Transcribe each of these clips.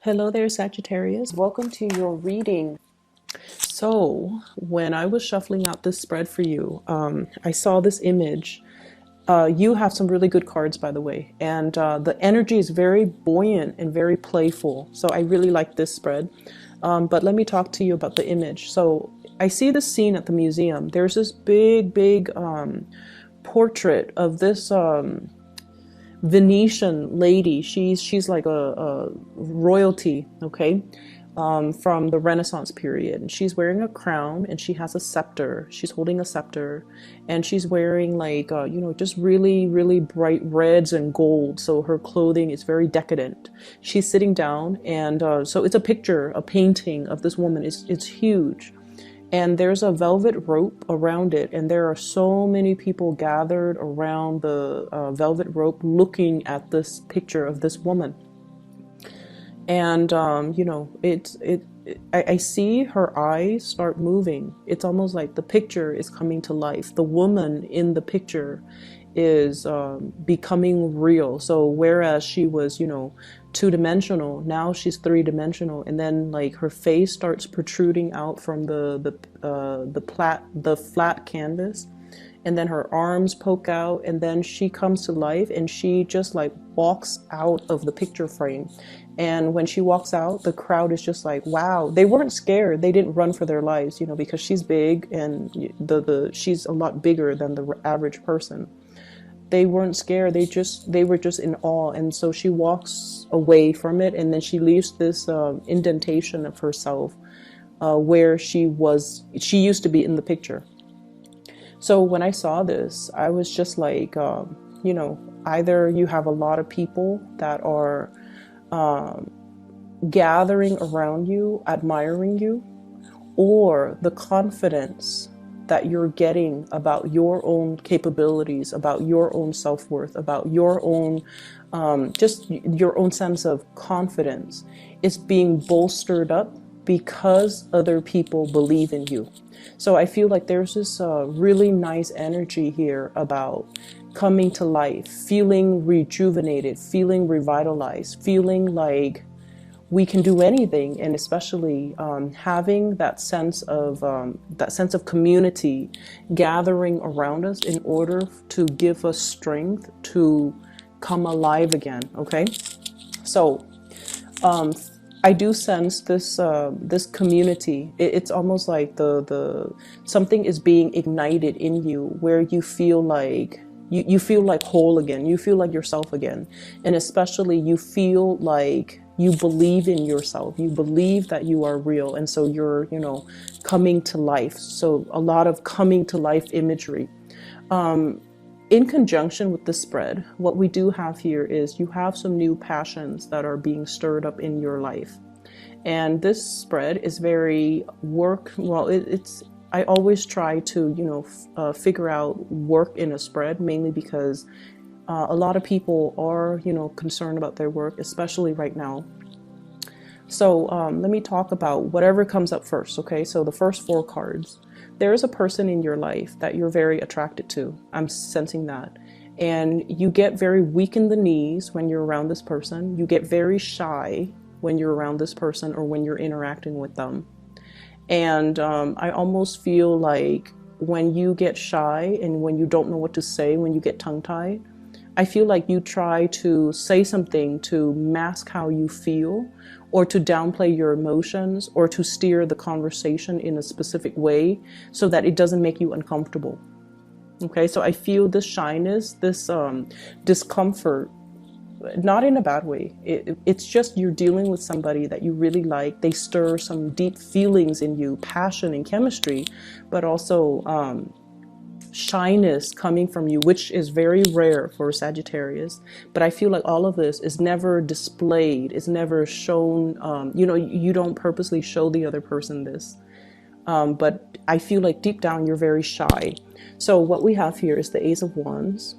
Hello there, Sagittarius. Welcome to your reading. So, when I was shuffling out this spread for you, I saw this image. You have some really good cards, by the way, and the energy is very buoyant and very playful. So, I really like this spread. But let me talk to you about the image. So, I see this scene at the museum. There's this big portrait of this Venetian lady. She's like a royalty, okay, from the Renaissance period. And she's wearing a crown and she has a scepter. She's holding a scepter, and she's wearing like just really bright reds and gold. So her clothing is very decadent. She's sitting down, and so it's a picture, a painting of this woman. It's huge. And there's a velvet rope around it, and there are so many people gathered around the velvet rope looking at this picture of this woman. And I see her eyes start moving. It's almost like the picture is coming to life. The woman in the picture is becoming real. So whereas she was, two-dimensional, now she's three-dimensional, and then like her face starts protruding out from the flat canvas, and then her arms poke out, and then she comes to life, and she just like walks out of the picture frame. And when she walks out, the crowd is just like, wow. They weren't scared. They didn't run for their lives, because she's big, and she's a lot bigger than the average person. They weren't scared. They were just in awe. And so she walks away from it, and then she leaves this indentation of herself where she used to be in the picture. So when I saw this, I was just like, either you have a lot of people that are gathering around you, admiring you, or the confidence that you're getting about your own capabilities, about your own self-worth, about your own, just your own sense of confidence is being bolstered up because other people believe in you. So I feel like there's this really nice energy here about coming to life, feeling rejuvenated, feeling revitalized, feeling like we can do anything, and especially having that sense of community gathering around us in order to give us strength to come alive again. Okay, so I do sense this community. It's almost like the something is being ignited in you, where you feel like you feel like whole again. You feel like yourself again, and especially you feel like you believe in yourself. You believe that you are real, and so you're coming to life. So a lot of coming to life imagery. In conjunction with the spread, what we do have here is you have some new passions that are being stirred up in your life. And this spread is very I always try to, figure out work in a spread, mainly because a lot of people are, concerned about their work, especially right now. So let me talk about whatever comes up first, okay? So the first four cards. There is a person in your life that you're very attracted to. I'm sensing that. And you get very weak in the knees when you're around this person. You get very shy when you're around this person or when you're interacting with them. And I almost feel like when you get shy and when you don't know what to say, when you get tongue-tied, I feel like you try to say something to mask how you feel, or to downplay your emotions, or to steer the conversation in a specific way so that it doesn't make you uncomfortable. Okay, so I feel this shyness, this discomfort, not in a bad way. It's just you're dealing with somebody that you really like. They stir some deep feelings in you, passion and chemistry, but also shyness coming from you, which is very rare for Sagittarius. But I feel like all of this is never displayed, it's never shown. You don't purposely show the other person this, but I feel like deep down you're very shy. So what we have here is the Ace of Wands.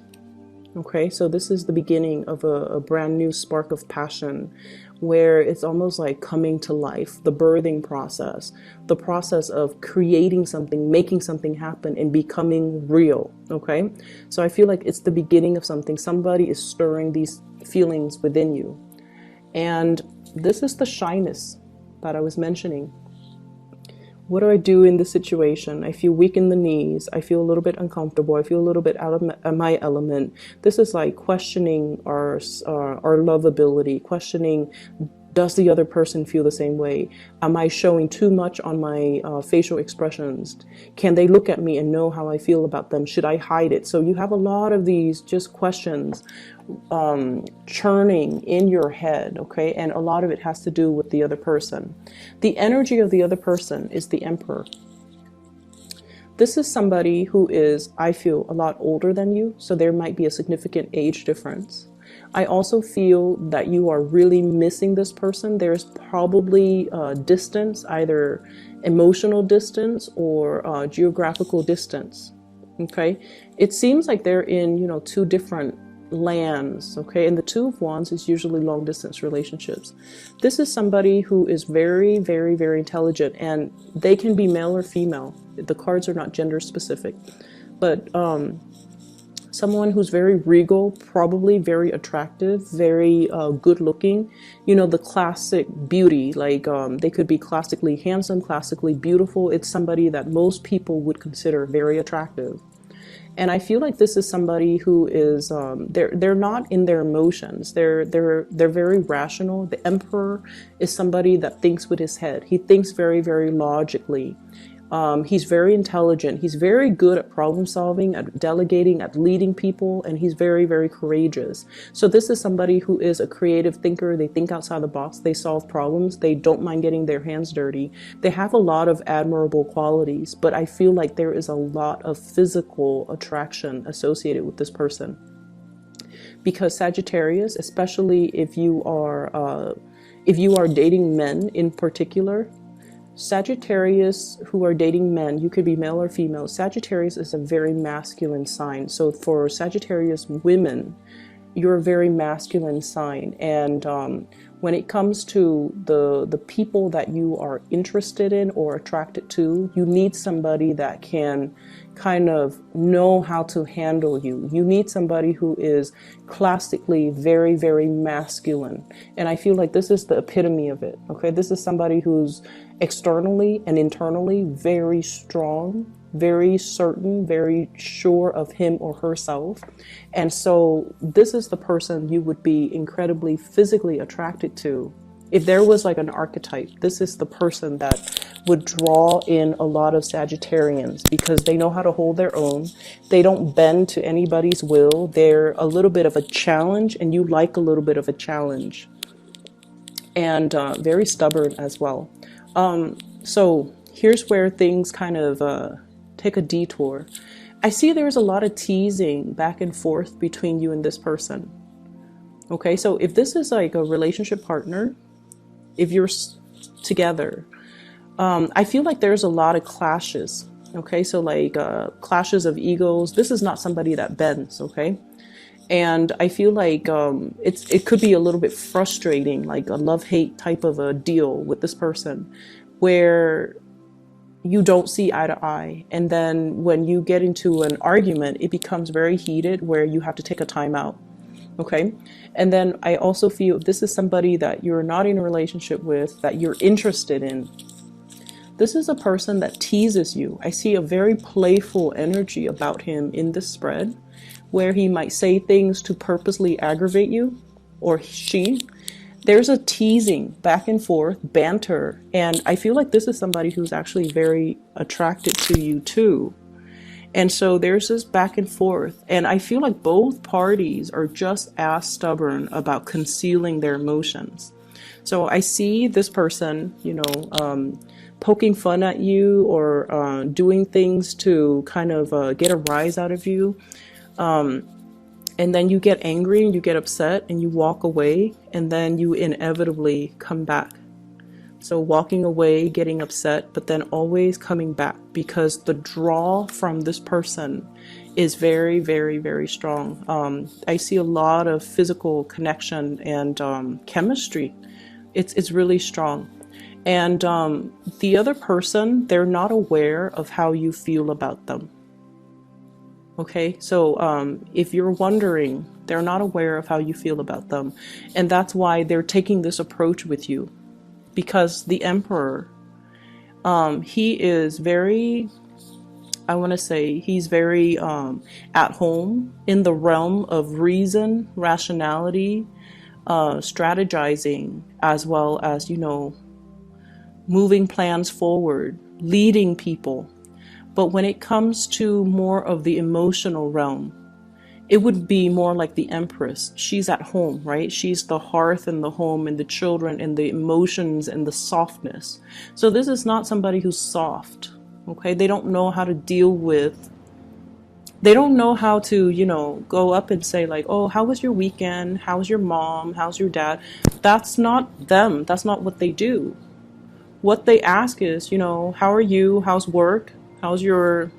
Okay, so this is the beginning of a brand new spark of passion, where it's almost like coming to life, the birthing process, the process of creating something, making something happen, and becoming real. Okay, so I feel like it's the beginning of something. Somebody is stirring these feelings within you. And This is the shyness that I was mentioning. What do I do in this situation? I feel weak in the knees. I feel a little bit uncomfortable. I feel a little bit out of my element. This is like questioning our lovability, questioning, does the other person feel the same way? Am I showing too much on my facial expressions? Can they look at me and know how I feel about them? Should I hide it? So you have a lot of these just questions churning in your head, okay? And a lot of it has to do with the other person. The energy of the other person is the Emperor. This is somebody who is, I feel, a lot older than you, so there might be a significant age difference. I also feel that you are really missing this person. There's probably distance, either emotional distance or geographical distance, okay? It seems like they're in, you know, two different lands, okay? And the Two of Wands is usually long distance relationships. This is somebody who is very, very, very intelligent, and they can be male or female. The cards are not gender specific, but someone who's very regal, probably very attractive, very good looking, you know, the classic beauty, like they could be classically handsome, classically beautiful. It's somebody that most people would consider very attractive. And I feel like this is somebody who is they're not in their emotions. They're very rational. The Emperor is somebody that thinks with his head. He thinks very, very logically. He's very intelligent. He's very good at problem solving, at delegating, at leading people, and he's very, very courageous. So this is somebody who is a creative thinker. They think outside the box. They solve problems. They don't mind getting their hands dirty. They have a lot of admirable qualities, but I feel like there is a lot of physical attraction associated with this person. Because Sagittarius, especially if you are dating men in particular, Sagittarius who are dating men, you could be male or female. Sagittarius is a very masculine sign. So for Sagittarius women, you're a very masculine sign. And when it comes to the people that you are interested in or attracted to, you need somebody that can kind of know how to handle you. You need somebody who is classically very, very masculine. And I feel like this is the epitome of it. Okay, this is somebody who's externally and internally very strong, very certain, very sure of him or herself. And so this is the person you would be incredibly physically attracted to. If there was like an archetype, this is the person that would draw in a lot of Sagittarians because they know how to hold their own. They don't bend to anybody's will. They're a little bit of a challenge, and you like a little bit of a challenge. And very stubborn as well. So here's where things kind of take a detour. I see there's a lot of teasing back and forth between you and this person. Okay, so if this is like a relationship partner, if you're together, I feel like there's a lot of clashes. Okay, so like clashes of egos. This is not somebody that bends, okay? And I feel like it could be a little bit frustrating, like a love-hate type of a deal with this person, where you don't see eye to eye. And then when you get into an argument, it becomes very heated where you have to take a time out. Okay. And then I also feel this is somebody that you're not in a relationship with, that you're interested in. This is a person that teases you. I see a very playful energy about him in this spread, where he might say things to purposely aggravate you, or she. There's a teasing back and forth, banter, and I feel like this is somebody who's actually very attracted to you too. And so there's this back and forth, and I feel like both parties are just as stubborn about concealing their emotions. So I see this person, you know, poking fun at you or doing things to kind of get a rise out of you. And then you get angry and you get upset and you walk away, and then you inevitably come back. So walking away, getting upset, but then always coming back, because the draw from this person is very, very, very strong. I see a lot of physical connection and chemistry. It's really strong. And the other person, they're not aware of how you feel about them. Okay, so if you're wondering They're not aware of how you feel about them. And that's why they're taking this approach with you. Because the Emperor, he is very, I want to say, he's very at home in the realm of reason, rationality, strategizing, as well as, you know, moving plans forward, leading people. But when it comes to more of the emotional realm, it would be more like the Empress. She's at home, right? She's the hearth and the home and the children and the emotions and the softness. So this is not somebody who's soft, okay? They don't know how to deal with, they don't know how to, you know, go up and say like, oh, how was your weekend? How's your mom? How's your dad? That's not them. That's not what they do. What they ask is, you know, how are you? How's work? How's your,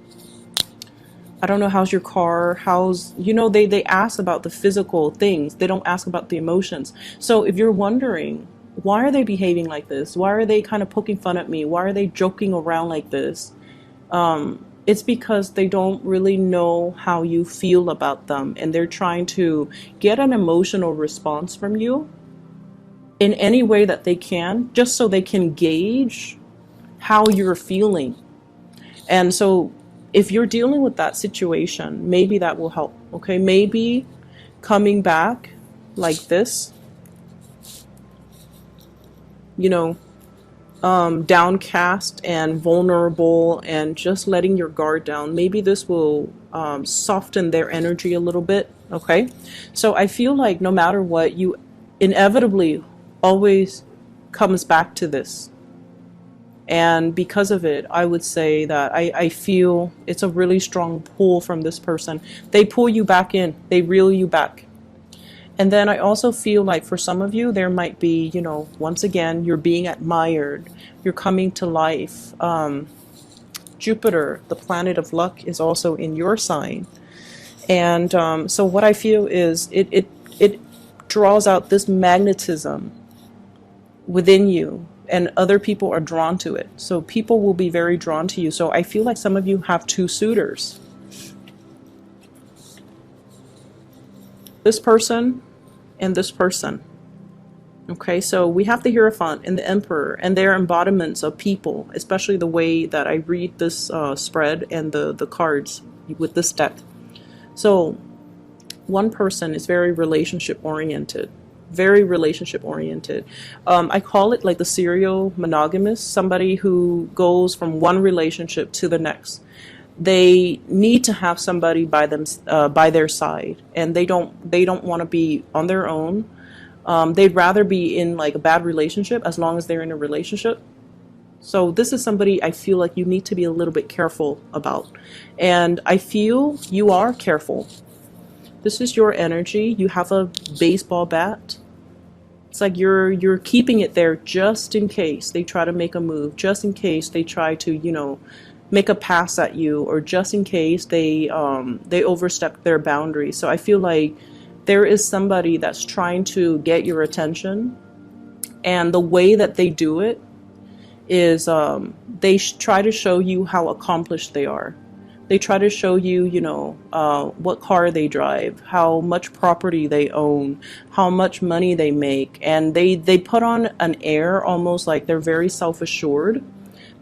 I don't know, how's your car? How's, you know, they ask about the physical things. They don't ask about the emotions. So if you're wondering, why are they behaving like this? Why are they kind of poking fun at me? Why are they joking around like this? It's because they don't really know how you feel about them, and they're trying to get an emotional response from you in any way that they can, just so they can gauge how you're feeling. And so if you're dealing with that situation, maybe that will help, okay? Maybe coming back like this, you know, downcast and vulnerable and just letting your guard down. Maybe this will soften their energy a little bit, okay? So I feel like no matter what, you inevitably always comes back to this. And because of it, I would say that I feel it's a really strong pull from this person. They pull you back in, they reel you back. And then I also feel like for some of you, there might be, you know, once again, you're being admired, you're coming to life. Jupiter, the planet of luck, is also in your sign. And so what I feel is it draws out this magnetism within you, and other people are drawn to it. So people will be very drawn to you. So I feel like some of you have two suitors. This person and this person. Okay, so we have the Hierophant and the Emperor, and they're embodiments of people, especially the way that I read this spread and the cards with this deck. So one person is very relationship oriented. Very relationship oriented. I call it like the serial monogamous, somebody who goes from one relationship to the next. They need to have somebody by them, by their side, and they don't want to be on their own. They'd rather be in like a bad relationship as long as they're in a relationship. So this is somebody I feel like you need to be a little bit careful about, and I feel you are careful. This is your energy. You have a baseball bat. It's like you're keeping it there just in case they try to make a move, just in case they try to, you know, make a pass at you, or just in case they overstep their boundaries. So I feel like there is somebody that's trying to get your attention, and the way that they do it is they try to show you how accomplished they are. They try to show you, you know, what car they drive, how much property they own, how much money they make. And they put on an air almost like they're very self-assured.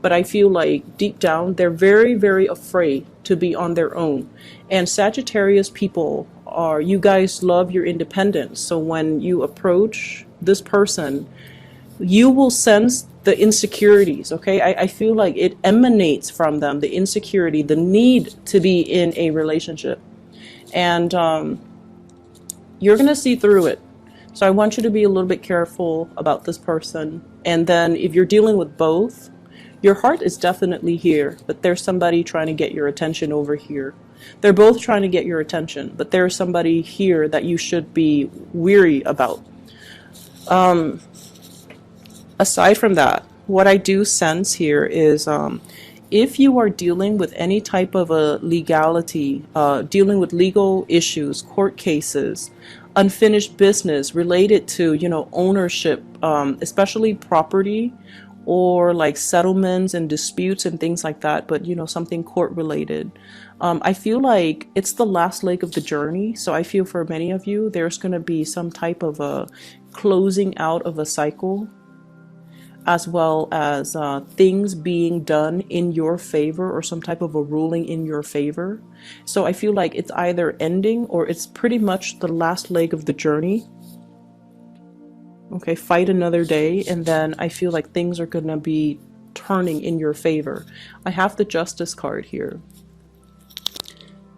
But I feel like deep down, they're very, very afraid to be on their own. And Sagittarius people are, you guys love your independence. So when you approach this person, you will sense the insecurities, okay? I feel like it emanates from them, the insecurity, the need to be in a relationship. And you're going to see through it. So I want you to be a little bit careful about this person. And then if you're dealing with both, your heart is definitely here, but there's somebody trying to get your attention over here. They're both trying to get your attention, but there's somebody here that you should be weary about. Aside from that, what I do sense here is if you are dealing with any type of a legality, dealing with legal issues, court cases, unfinished business related to, you know, ownership, especially property or like settlements and disputes and things like that, but you know, something court related. I feel like it's the last leg of the journey. So I feel for many of you, there's going to be some type of a closing out of a cycle, as well as things being done in your favor or some type of a ruling in your favor. So I feel like it's either ending or it's pretty much the last leg of the journey. Okay, fight another day, and then I feel like things are going to be turning in your favor. I have the Justice card here.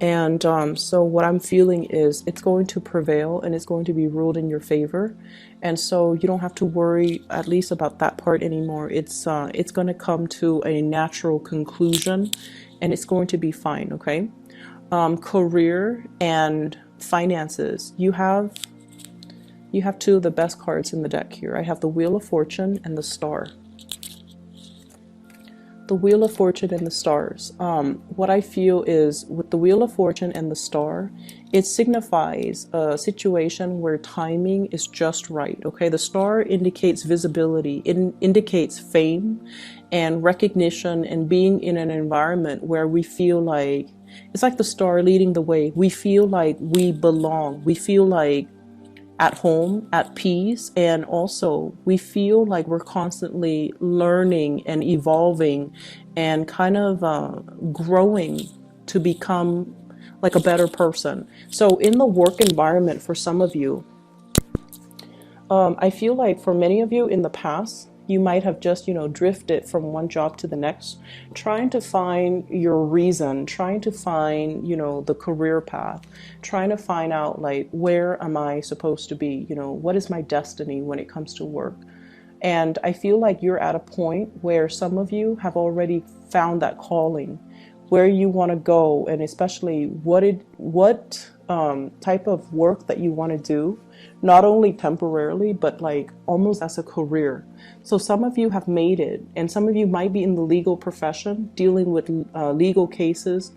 And so what I'm feeling is it's going to prevail and it's going to be ruled in your favor. And so you don't have to worry at least about that part anymore. It's going to come to a natural conclusion and it's going to be fine, okay? Career and finances. You have two of the best cards in the deck here. I have the Wheel of Fortune and the Star. The Wheel of Fortune and the Stars. What I feel is with the Wheel of Fortune and the Star, it signifies a situation where timing is just right. Okay, the Star indicates visibility. It indicates fame and recognition and being in an environment where we feel like it's like the star leading the way. We feel like we belong. We feel like at home, at peace, and also we feel like we're constantly learning and evolving and kind of growing to become like a better person. So in the work environment for some of you, I feel like for many of you in the past, you might have just, drifted from one job to the next, trying to find your reason, trying to find, the career path, trying to find out like, where am I supposed to be? What is my destiny when it comes to work? And I feel like you're at a point where some of you have already found that calling, where you want to go, and especially what type of work that you want to do, not only temporarily, but like almost as a career. So some of you have made it, and some of you might be in the legal profession, dealing with legal cases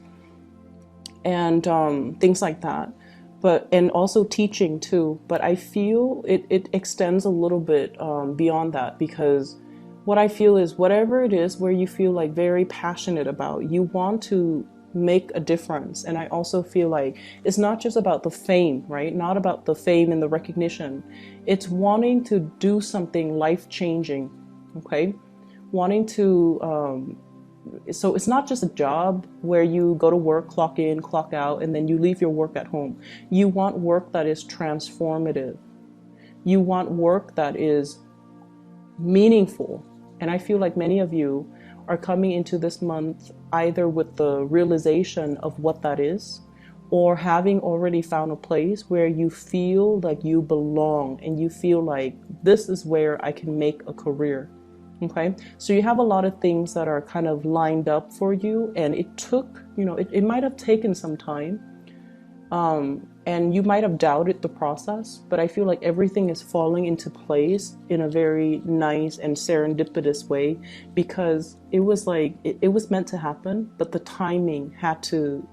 and things like that. And also teaching too. But I feel it extends a little bit beyond that, because what I feel is whatever it is where you feel like very passionate about, you want to make a difference. And I also feel like it's not just about the fame, right? Not about the fame and the recognition. It's wanting to do something life-changing, okay? Wanting to, so it's not just a job where you go to work, clock in, clock out, and then you leave your work at home. You want work that is transformative. You want work that is meaningful. And I feel like many of you are coming into this month either with the realization of what that is, or having already found a place where you feel like you belong and you feel like this is where I can make a career. Okay, so you have a lot of things that are kind of lined up for you, and it took, it might have taken some time, and you might have doubted the process, but I feel like everything is falling into place in a very nice and serendipitous way, because it was like, it was meant to happen, but the timing had to,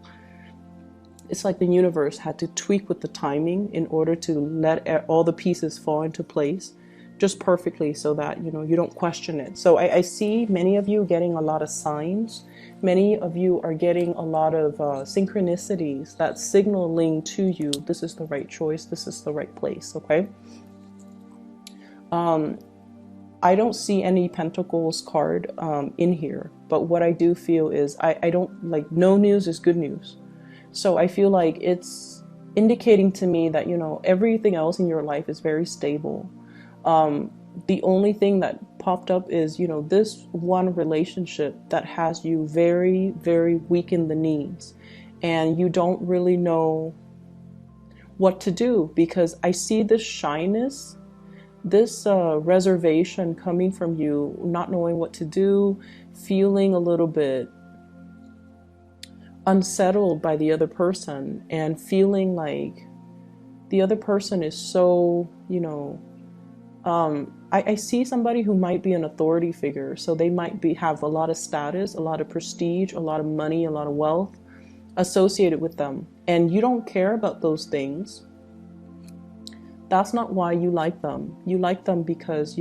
it's like the universe had to tweak with the timing in order to let all the pieces fall into place just perfectly, so that you don't question it. So I see many of you getting a lot of signs. Many of you are getting a lot of synchronicities that's signaling to you this is the right choice, this is the right place. Okay. I don't see any Pentacles card in here, but what I do feel is I don't like, no news is good news. So I feel like it's indicating to me that everything else in your life is very stable. The only thing that popped up is, this one relationship that has you very, very weak in the knees, and you don't really know what to do, because I see this shyness, this reservation coming from you, not knowing what to do, feeling a little bit unsettled by the other person, and feeling like the other person is so, I see somebody who might be an authority figure. So they might have a lot of status, a lot of prestige, a lot of money, a lot of wealth associated with them. And you don't care about those things. That's not why you like them. You like them because,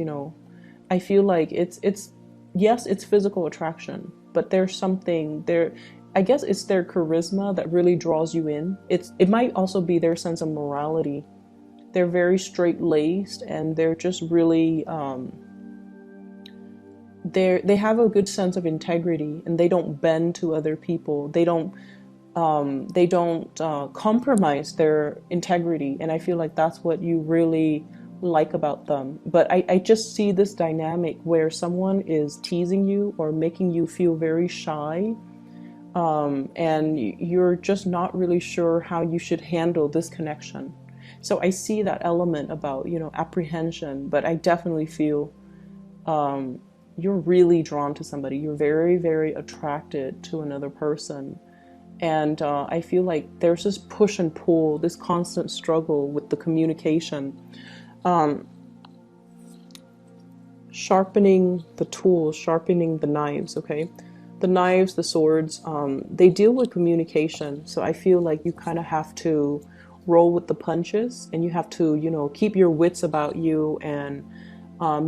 I feel like it's yes, it's physical attraction, but there's something there. I guess it's their charisma that really draws you in. It might also be their sense of morality. They're very straight laced, and they're just really they have a good sense of integrity, and they don't bend to other people. They don't compromise their integrity, and I feel like that's what you really like about them. But I just see this dynamic where someone is teasing you or making you feel very shy, and you're just not really sure how you should handle this connection. So I see that element about, apprehension, but I definitely feel you're really drawn to somebody. You're very, very attracted to another person. And I feel like there's this push and pull, this constant struggle with the communication. Sharpening the tools, sharpening the knives, okay? The knives, the swords, they deal with communication. So I feel like you kind of have to roll with the punches, and you have to, keep your wits about you, and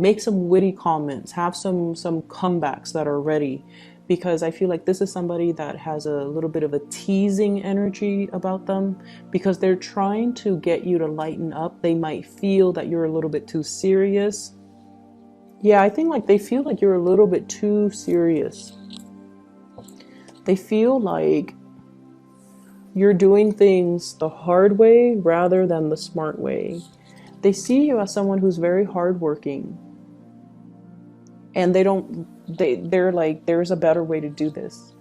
make some witty comments, have some comebacks that are ready, because I feel like this is somebody that has a little bit of a teasing energy about them, because they're trying to get you to lighten up. They might feel that you're a little bit too serious. Yeah, I think like they feel like you're a little bit too serious. They feel like you're doing things the hard way rather than the smart way. They see you as someone who's very hardworking, and they're like, there's a better way to do this.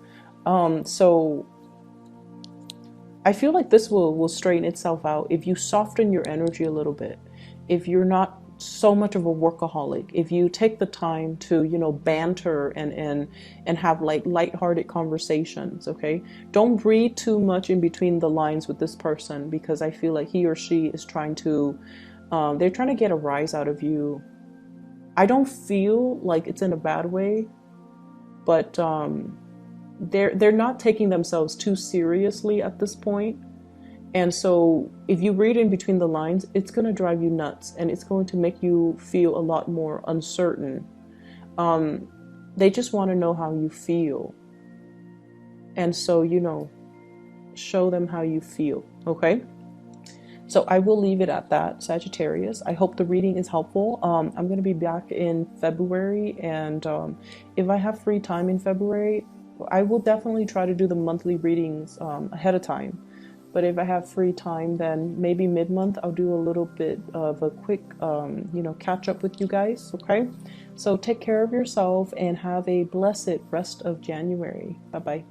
So I feel like this will straighten itself out if you soften your energy a little bit. If you're not so much of a workaholic, if you take the time to, banter and have like lighthearted conversations, okay? Don't read too much in between the lines with this person, because I feel like he or she is trying to, they're trying to get a rise out of you. I don't feel like it's in a bad way, but they're not taking themselves too seriously at this point. And so if you read in between the lines, it's going to drive you nuts, and it's going to make you feel a lot more uncertain. They just want to know how you feel. And so, show them how you feel, okay? So I will leave it at that, Sagittarius. I hope the reading is helpful. I'm going to be back in February, and if I have free time in February, I will definitely try to do the monthly readings ahead of time. But if I have free time, then maybe mid-month I'll do a little bit of a quick, catch up with you guys, okay? So take care of yourself and have a blessed rest of January. Bye-bye.